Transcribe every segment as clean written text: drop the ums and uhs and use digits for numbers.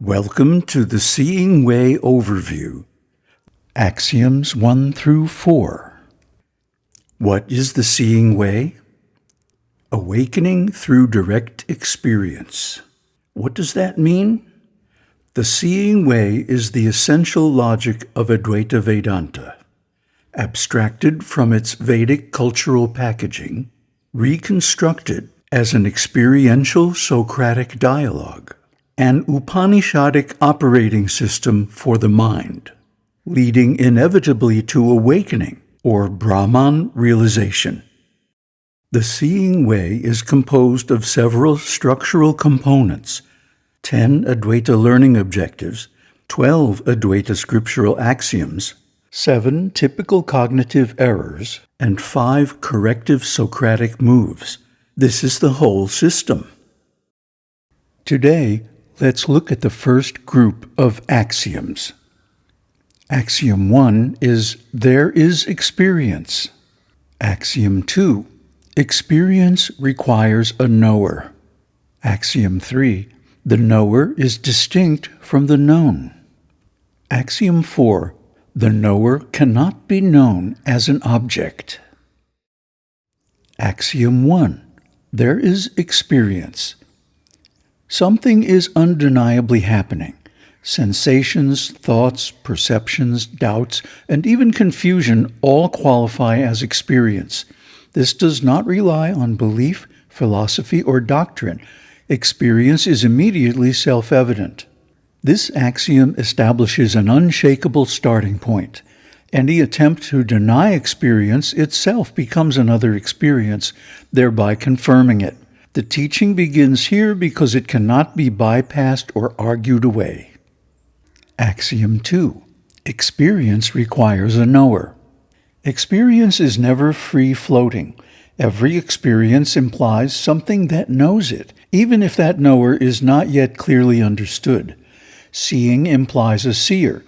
Welcome to the Seeing Way Overview, Axioms 1 through 4. What is the Seeing Way? Awakening through direct experience. What does that mean? The Seeing Way is the essential logic of Advaita Vedānta, abstracted from its Vedic cultural packaging, reconstructed as an experiential Socratic dialogue, an Upaniṣadic operating system for the mind, leading inevitably to awakening or Brahman Realization. The Seeing Way is composed of several structural components, 10 Advaita learning objectives, 12 Advaita scriptural axioms, 7 typical cognitive errors, and 5 corrective Socratic moves. This is the whole system. Today, let's look at the first group of axioms. Axiom 1 is, there is experience. Axiom 2, experience requires a knower. Axiom 3, the knower is distinct from the known. Axiom 4, the knower cannot be known as an object. Axiom 1, there is experience. Something is undeniably happening. Sensations, thoughts, perceptions, doubts, and even confusion all qualify as experience. This does not rely on belief, philosophy, or doctrine. Experience is immediately self-evident. This axiom establishes an unshakable starting point. Any attempt to deny experience itself becomes another experience, thereby confirming it. The teaching begins here because it cannot be bypassed or argued away. Axiom 2. Experience requires a knower. Experience is never free-floating. Every experience implies something that knows it, even if that knower is not yet clearly understood. Seeing implies a seer.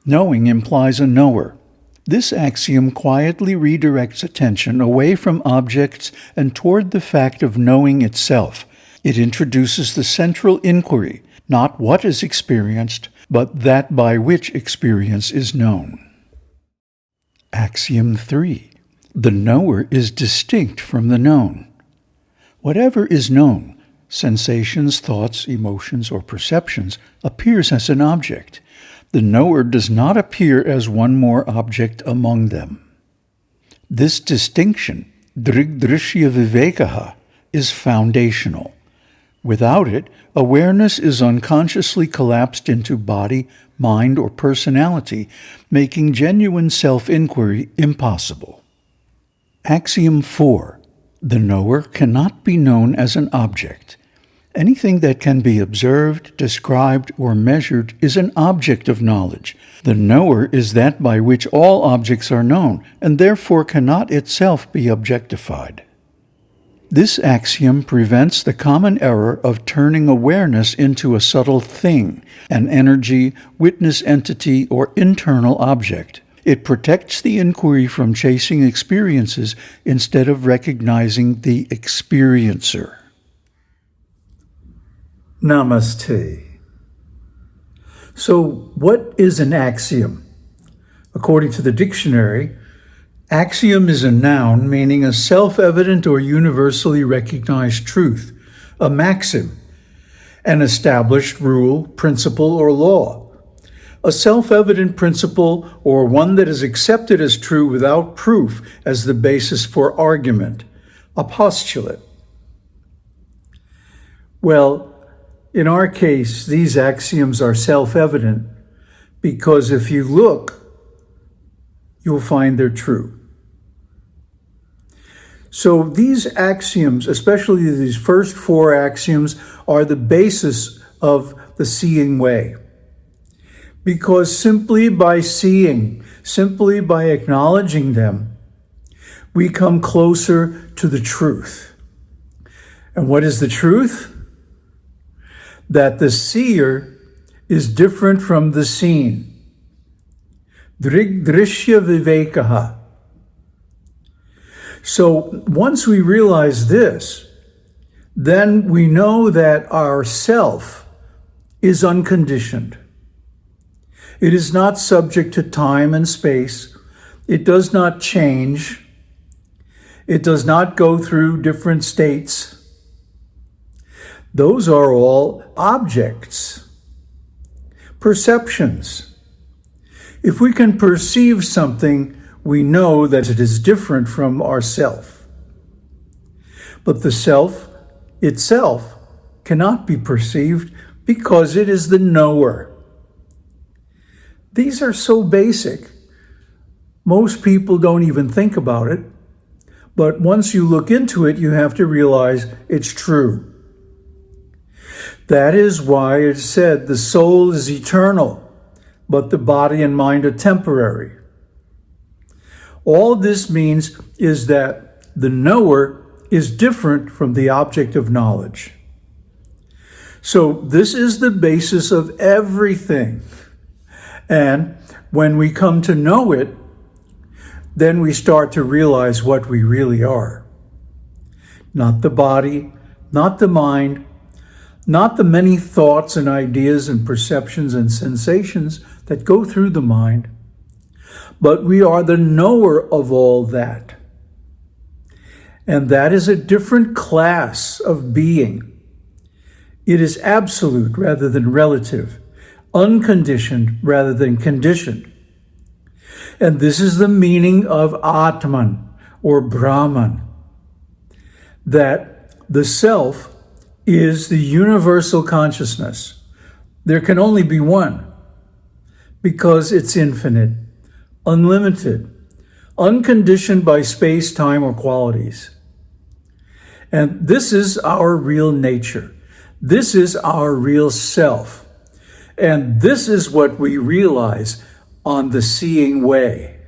Knowing implies a knower. This axiom quietly redirects attention away from objects and toward the fact of knowing itself. It introduces the central inquiry, not what is experienced, but that by which experience is known. Axiom 3. The knower is distinct from the known. Whatever is known, sensations, thoughts, emotions, or perceptions, appears as an object. The knower does not appear as one more object among them. This distinction, drishya vivekaha, is foundational. Without it, awareness is unconsciously collapsed into body, mind, or personality, making genuine self-inquiry impossible. Axiom 4. The knower cannot be known as an object. Anything that can be observed, described, or measured is an object of knowledge. The knower is that by which all objects are known, and therefore cannot itself be objectified. This axiom prevents the common error of turning awareness into a subtle thing, an energy, witness entity, or internal object. It protects the inquiry from chasing experiences instead of recognizing the experiencer. Namaste. So, what is an axiom? According to the dictionary, axiom is a noun meaning a self-evident or universally recognized truth, a maxim, an established rule, principle, or law. A self-evident principle or one that is accepted as true without proof as the basis for argument, a postulate. Well, in our case, these axioms are self-evident because if you look, you'll find they're true. So these axioms, especially these first 4 axioms, are the basis of the seeing way. Because simply by seeing, simply by acknowledging them, we come closer to the truth. And what is the truth? That the seer is different from the seen. Drishya vivekaha. So once we realize this, then we know that our self is unconditioned. It is not subject to time and space. It does not change. It does not go through different states. Those are all objects, perceptions. If we can perceive something, we know that it is different from ourself. But the self itself cannot be perceived because it is the knower. These are so basic. Most people don't even think about it. But once you look into it, you have to realize it's true. That is why it's said the soul is eternal, but the body and mind are temporary. All this means is that the knower is different from the object of knowledge. So this is the basis of everything. And when we come to know it, then we start to realize what we really are. Not the body, not the mind, not the many thoughts and ideas and perceptions and sensations that go through the mind, but we are the knower of all that. And that is a different class of being. It is absolute rather than relative, unconditioned rather than conditioned. And this is the meaning of Atman or Brahman, that the self is the universal consciousness. There can only be one because it's infinite, unlimited, unconditioned by space, time, or qualities. And this is our real nature. This is our real self. And this is what we realize on the seeing way.